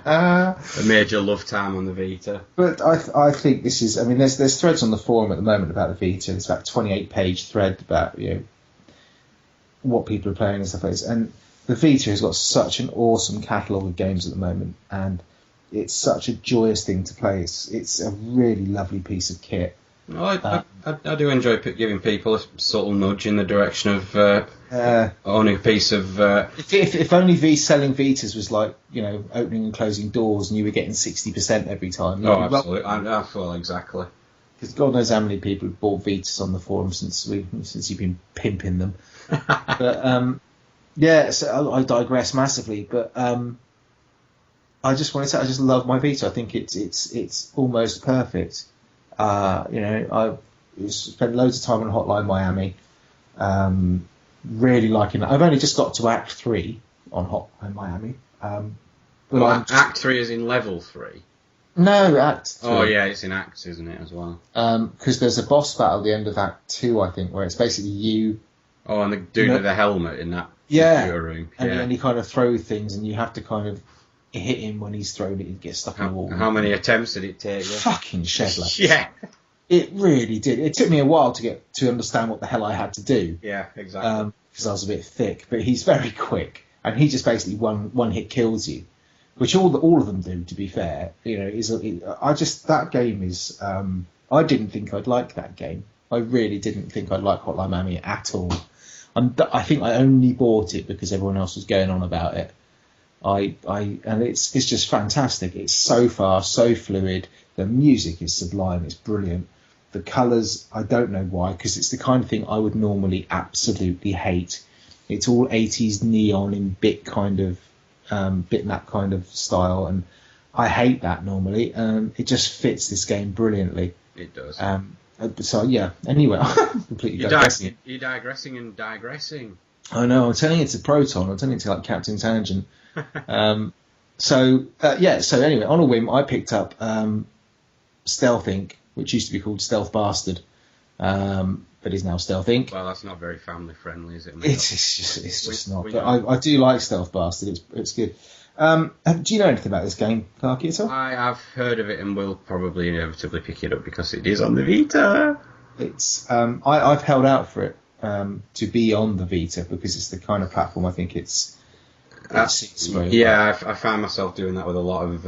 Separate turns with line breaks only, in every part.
A major love time on the Vita.
But I think this is. I mean, there's threads on the forum at the moment about the Vita. There's about 28-page thread about what people are playing and stuff like this. And the Vita has got such an awesome catalogue of games at the moment, and it's such a joyous thing to play. It's a really lovely piece of kit.
Well, I do enjoy giving people a subtle nudge in the direction of owning a piece of...
If only selling Vitas was like, opening and closing doors and you were getting 60% every time.
Oh, absolutely. I feel exactly.
Because God knows how many people have bought Vitas on the forum since you've been pimping them. But, so I digress massively, but I just want to say I just love my Vita. I think it's almost perfect. I spent loads of time on Hotline Miami, really liking that. I've only just got to Act 3 on Hotline Miami.
Act 3 is in level 3?
No, Act 3.
Oh yeah, it's in Acts, isn't it, as well?
Because there's a boss battle at the end of Act 2, I think, where it's basically you...
Oh, and the dude with the helmet in that computer room.
And he kind of throws things, and you have to kind of hit him when he's thrown it and gets stuck in the wall.
How many attempts did it take?
Fucking shed loads.
Yeah.
It really did. It took me a while to understand what the hell I had to do.
Yeah, exactly.
Because I was a bit thick, but he's very quick, and he just basically one hit kills you, which all of them do. To be fair, that game is. I didn't think I'd like that game. I really didn't think I'd like Hotline Miami at all. I think I only bought it because everyone else was going on about it. And it's just fantastic. It's so fast, so fluid. The music is sublime. It's brilliant. The colours, I don't know why, because it's the kind of thing I would normally absolutely hate. It's all 80s neon in bitmap kind of style, and I hate that normally. It just fits this game brilliantly.
It does.
So yeah. Anyway, completely digressing.
You're digressing and digressing.
I know. I'm turning it to Proton. I'm turning it to like Captain Tangent. So anyway, on a whim, I picked up Stealth Inc., which used to be called Stealth Bastard, but is now Stealth Inc.
Well, that's not very family friendly, is it?
It's just not. But I do like Stealth Bastard. It's good. Do you know anything about this game, Clarky, at all?
I have heard of it and will probably inevitably pick it up because it is on the Vita.
It's I've held out for it to be on the Vita because it's the kind of platform I think it's
I find myself doing that with a lot of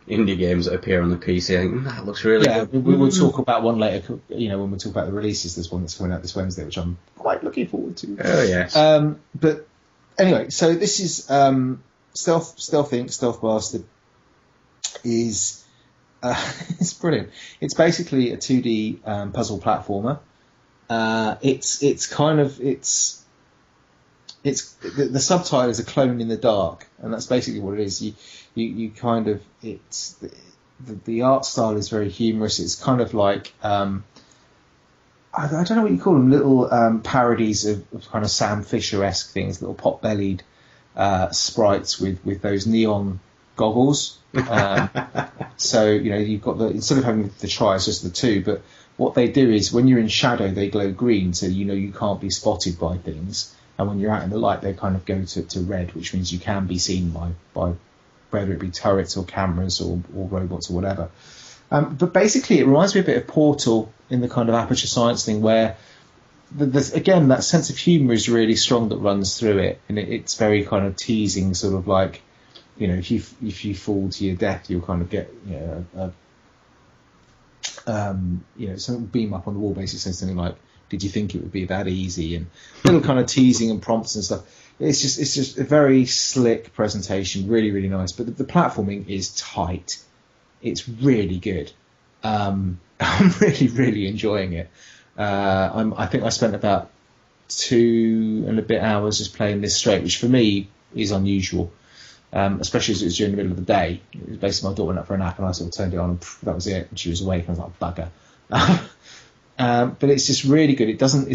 indie games that appear on the PC. I think that looks really good.
We will talk about one later. When we talk about the releases, there's one that's coming out this Wednesday, which I'm quite looking forward to.
Oh yes.
But anyway, so this is Stealth Inc. Stealth Bastard is it's brilliant. It's basically a 2D puzzle platformer. The subtitle is A Clone in the Dark, and that's basically what it is. You kind of, it's the art style is very humorous. It's kind of like I don't know what you call them, little parodies of kind of Sam Fisher-esque things, little pot-bellied sprites with those neon goggles. So you've got instead of having the try, it's just the two. But what they do is when you're in shadow, they glow green, so you can't be spotted by things. And when you're out in the light, they kind of go to red, which means you can be seen by whether it be turrets or cameras or robots or whatever. But basically, it reminds me a bit of Portal in the kind of Aperture Science thing, where again that sense of humour is really strong that runs through it, and it's very kind of teasing, sort of like if you fall to your death, you'll kind of get something beam up on the wall, basically saying something like, did you think it would be that easy? And little kind of teasing and prompts and stuff. It's just a very slick presentation, really, really nice. But the platforming is tight. It's really good. I'm really, really enjoying it. I think I spent about 2 and a bit hours just playing this straight, which for me is unusual, especially as it was during the middle of the day. It was basically my daughter went up for a nap and I sort of turned it on and that was it. And she was awake and I was like, bugger. But it's just really good. It does a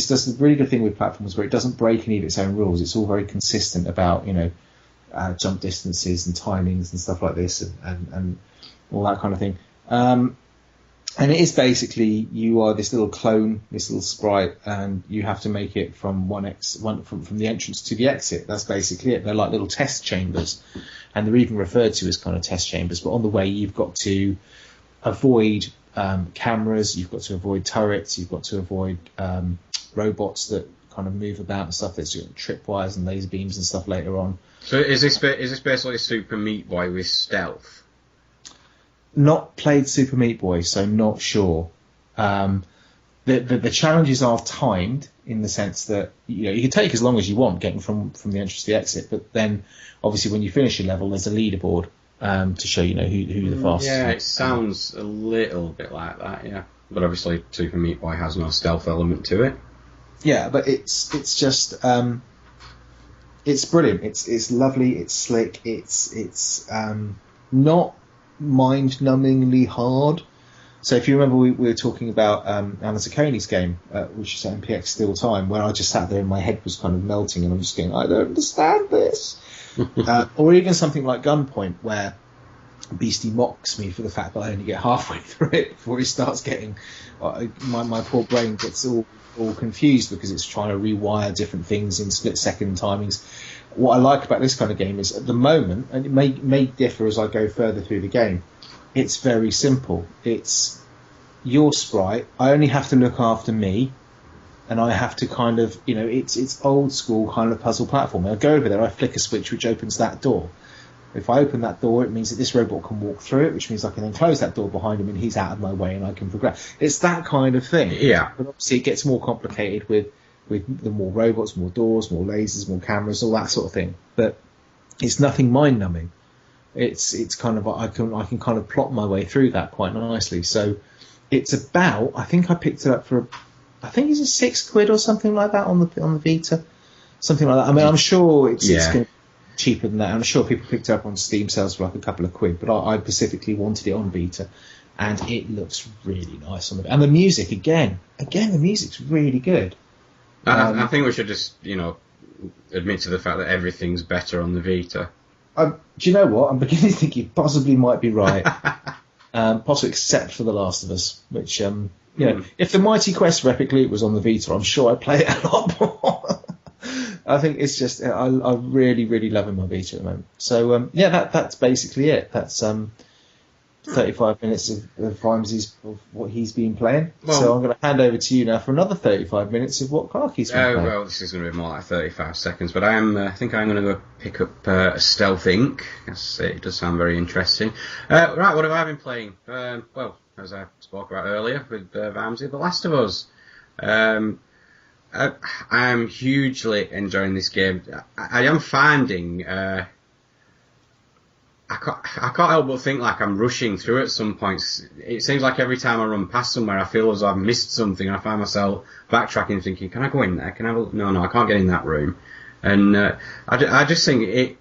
really good thing with platforms where it doesn't break any of its own rules. It's all very consistent about jump distances and timings and stuff like this and all that kind of thing. And it is basically, you are this little clone, this little sprite, and you have to make it from from the entrance to the exit. That's basically it. They're like little test chambers, and they're even referred to as kind of test chambers. But on the way, you've got to avoid cameras, you've got to avoid turrets, you've got to avoid robots that kind of move about and stuff. There's tripwires and laser beams and stuff later on.
So is this basically Super Meat Boy with stealth?
Not played Super Meat Boy, so not sure. The challenges are timed in the sense that you can take as long as you want getting from the entrance to the exit, but then obviously when you finish your level, there's a leaderboard to show who the fastest.
Yeah, it sounds a little bit like that. Yeah, but obviously Super Meat Boy has no stealth element to it.
Yeah, but it's just it's brilliant. It's lovely. It's slick. It's not mind-numbingly hard. So if you remember, we were talking about Anna Zacconi's game, which is MPX Steel Time, where I just sat there and my head was kind of melting, and I'm just going, I don't understand this. Or even something like Gunpoint, where Beastie mocks me for the fact that I only get halfway through it before he starts getting my poor brain gets all confused because it's trying to rewire different things in split-second timings. What I like about this kind of game is, at the moment, and it may differ as I go further through the game, it's very simple. It's your sprite. I only have to look after me, and I have to kind of, it's old school kind of puzzle platform. I go over there, I flick a switch which opens that door. If I open that door, it means that this robot can walk through it, which means I can then close that door behind him and he's out of my way and I can progress. It's that kind of thing.
Yeah.
But obviously it gets more complicated with the more robots, more doors, more lasers, more cameras, all that sort of thing. But it's nothing mind-numbing. It's kind of, I can kind of plot my way through that quite nicely. So it's about, I think I picked it up for, I think it's £6 or something like that on the Vita, something like that. I mean, I'm sure it's going to be cheaper than that. I'm sure people picked it up on Steam sales for like a couple of quid, but I specifically wanted it on Vita, and it looks really nice on the. And the music again, the music's really good.
I think we should just, admit to the fact that everything's better on the Vita.
Do you know what? I'm beginning to think you possibly might be right. Possibly except for The Last of Us, which, if the Mighty Quest Epic Loot was on the Vita, I'm sure I'd play it a lot more. I think it's just, I really, really love him on Vita at the moment. So, that's basically it. That's 35 minutes of Vimesy's of what he's been playing. Well, so I'm going to hand over to you now for another 35 minutes of what Clarky's been playing.
Well, this is going to be more like 35 seconds, but I think I'm going to go pick up Stealth Inc. It does sound very interesting. Right, what have I been playing? Well, as I spoke about earlier with Vimesy, The Last of Us. I am hugely enjoying this game. I am finding I can't help but think like I'm rushing through at some points. It seems like every time I run past somewhere, I feel as though I've missed something, and I find myself backtracking, thinking, "Can I go in there? Can I have a... No, I can't get in that room." And I just think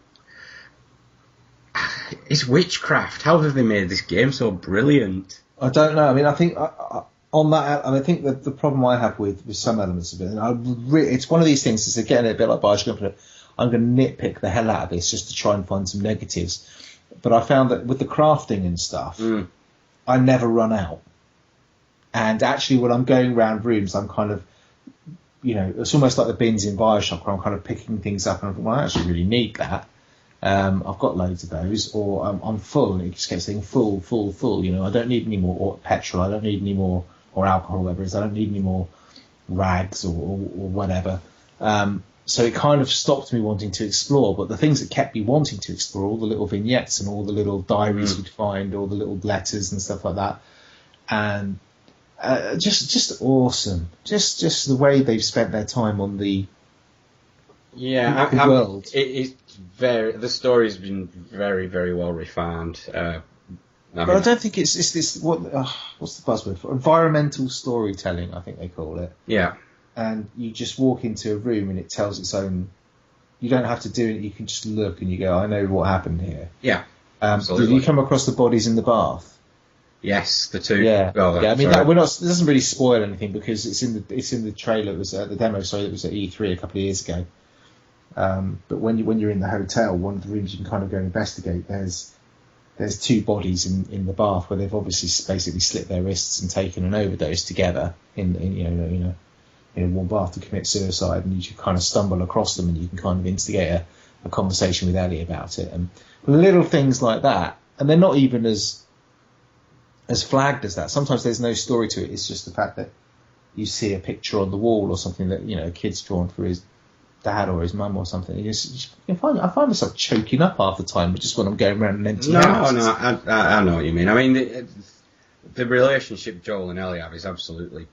it's witchcraft. How have they made this game so brilliant?
I don't know. I mean, I think on that, I think that the problem I have with some elements of it, and it's one of these things. Is again a bit like Bioshock. I'm going to nitpick the hell out of this just to try and find some negatives. But I found that with the crafting and stuff, I never run out. And actually, when I'm going around rooms, I'm kind of, it's almost like the bins in Bioshock, where I'm kind of picking things up and I'm I actually really need that. I've got loads of those, or I'm full, and it just keeps saying full. I don't need any more petrol. I don't need any more, or alcohol, whatever it is. I don't need any more rags or whatever. So it kind of stopped me wanting to explore, but the things that kept me wanting to explore, all the little vignettes and all the little diaries you'd find, all the little letters and stuff like that, and just awesome. Just the way they've spent their time on the world.
The story's been very, very well refined.
But I don't think it's this. What's the buzzword for environmental storytelling? I think they call it.
Yeah.
And you just walk into a room and it tells its own. You don't have to do it. You can just look and you go, I know what happened here.
Yeah.
Did you come across the bodies in the bath?
Yes, the two.
Yeah. I mean, it doesn't really spoil anything because it's in the trailer. It was the demo. Sorry, it was at E3 a couple of years ago. But when you're in the hotel, one of the rooms you can kind of go investigate. There's there's two bodies in the bath where they've obviously basically slit their wrists and taken an overdose together in one bath to commit suicide, and you should kind of stumble across them and you can kind of instigate a conversation with Ellie about it, and little things like that. And they're not even as flagged as that. Sometimes there's no story to it. It's just the fact that you see a picture on the wall or something that a kid's drawn for his dad or his mum or something. I find myself choking up half the time just when I'm going around an empty house.
No, I know what you mean. I mean, the relationship Joel and Ellie have is absolutely.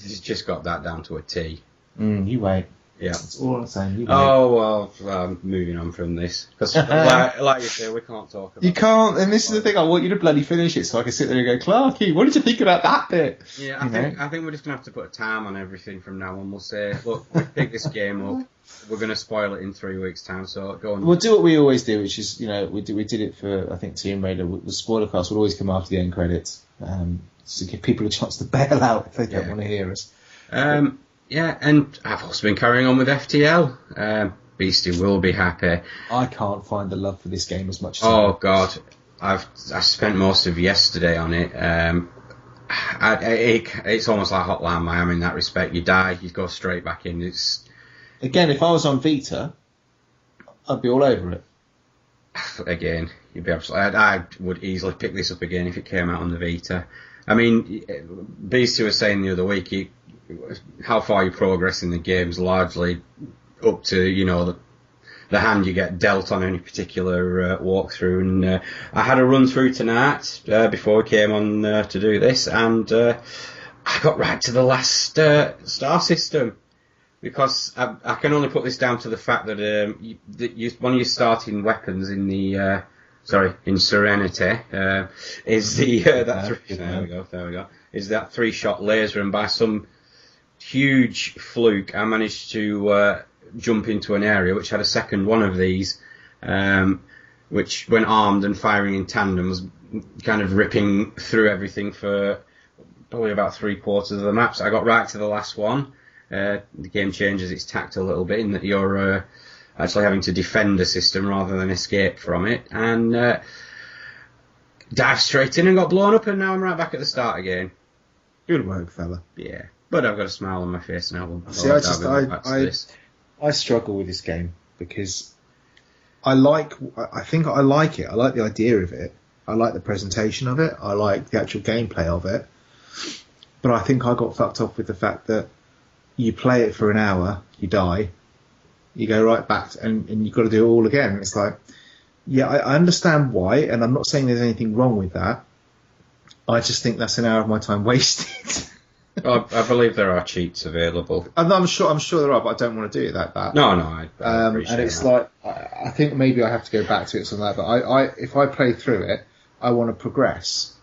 He's just got that down to a T.
You wait.
Yeah.
That's all I'm saying. You wait.
Oh, well, moving on from this. Because, like you say, we can't talk about it.
You can't, and this is the thing, I want you to bloody finish it so I can sit there and go, Clarky, what did you think about that bit?
Yeah, I think we're just going to have to put a time on everything from now on. We'll say, look, we pick this game up, we're going to spoil it in 3 weeks' time, so go on.
We'll do what we always do, which is, we did it for, I think, Tomb Raider. The spoiler cast would always come after the end credits, to give people a chance to bail out if they don't want to hear us.
Yeah, and I've also been carrying on with FTL. Beastie will be happy.
I can't find the love for this game as much as
Oh, God. I spent most of yesterday on it. It's almost like Hotline Miami in that respect. You die, you go straight back in.
Again, if I was on Vita, I'd be all over it.
Again, you'd be absolutely. I would easily pick this up again if it came out on the Vita. I mean, Beastie was saying the other week, how far you progress in the game's largely up to, the hand you get dealt on any particular walkthrough. And I had a run through tonight before we came on to do this, and I got right to the last star system. Because I can only put this down to the fact that one of your starting weapons in the in Serenity is there we go, is that 3-shot laser, and by some huge fluke I managed to jump into an area which had a second one of these, which when armed and firing in tandem was kind of ripping through everything for probably about 3/4 of the map. So I got right to the last one. The game changes its tact a little bit in that you're actually having to defend a system rather than escape from it, and dived straight in and got blown up, and now I'm right back at the start again.
Good work, fella.
Yeah, but I've got a smile on my face now.
See, I struggle with this game because I think I like it. I like the idea of it. I like the presentation of it. I like the actual gameplay of it. But I think I got fucked off with the fact that you play it for an hour, you die, you go right back, and you've got to do it all again. It's like, yeah, I understand why, and I'm not saying there's anything wrong with that. I just think that's an hour of my time wasted.
I believe there are cheats available.
I'm sure there are, but I don't want to do it that bad.
No, I appreciate
and it's
that.
like, I think maybe I have to go back to it something like that. But if I play through it, I want to progress.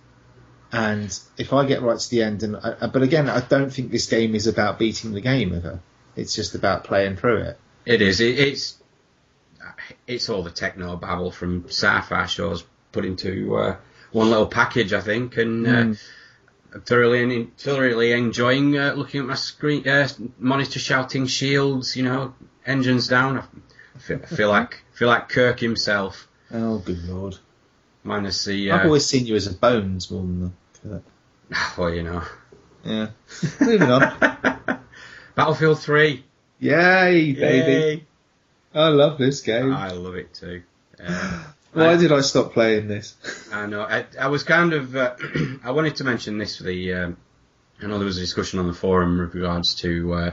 And if I get right to the end, but again, I don't think this game is about beating the game ever. It's just about playing through it.
It is. It's all the techno babble from sci-fi shows put into one little package, I think, and thoroughly enjoying looking at my screen monitor, shouting shields, engines down. I feel like Kirk himself.
Oh, good lord!
Minus the.
I've always seen you as a Bones more than the Kirk.
Well,
Yeah. Moving on.
Battlefield 3.
Yay, baby! I love this game.
I love it too.
Why did I stop playing this?
I know. I was kind of. I wanted to mention this for the. I know there was a discussion on the forum with regards to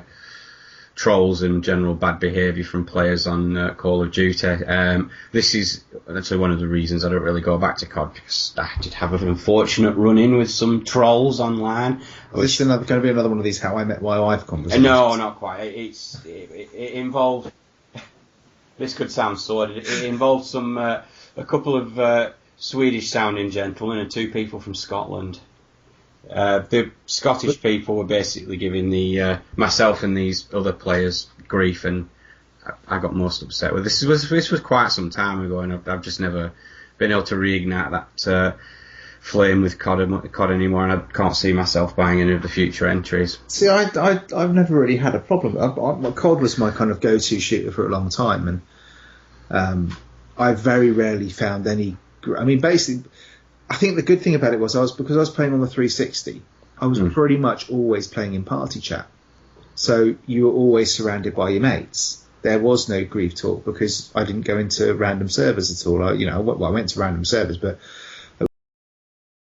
trolls and general bad behaviour from players on Call of Duty. This is actually one of the reasons I don't really go back to COD, because I did have an unfortunate run-in with some trolls online.
This is going to be another one of these How I Met My Wife conversations.
No, not quite. It involved. This could sound sordid. It involved a couple of Swedish-sounding gentlemen and 2 people from Scotland. The Scottish people were basically giving myself and these other players grief, and I got most upset with this. This was quite some time ago, and I've just never been able to reignite that flame with COD anymore, and I can't see myself buying any of the future entries.
See, I've never really had a problem. COD was my kind of go-to shooter for a long time, and I very rarely found any I mean, basically, I think the good thing about it was because I was playing on the 360, I was pretty much always playing in party chat. So you were always surrounded by your mates. There was no grief talk because I didn't go into random servers at all. I went to random servers, but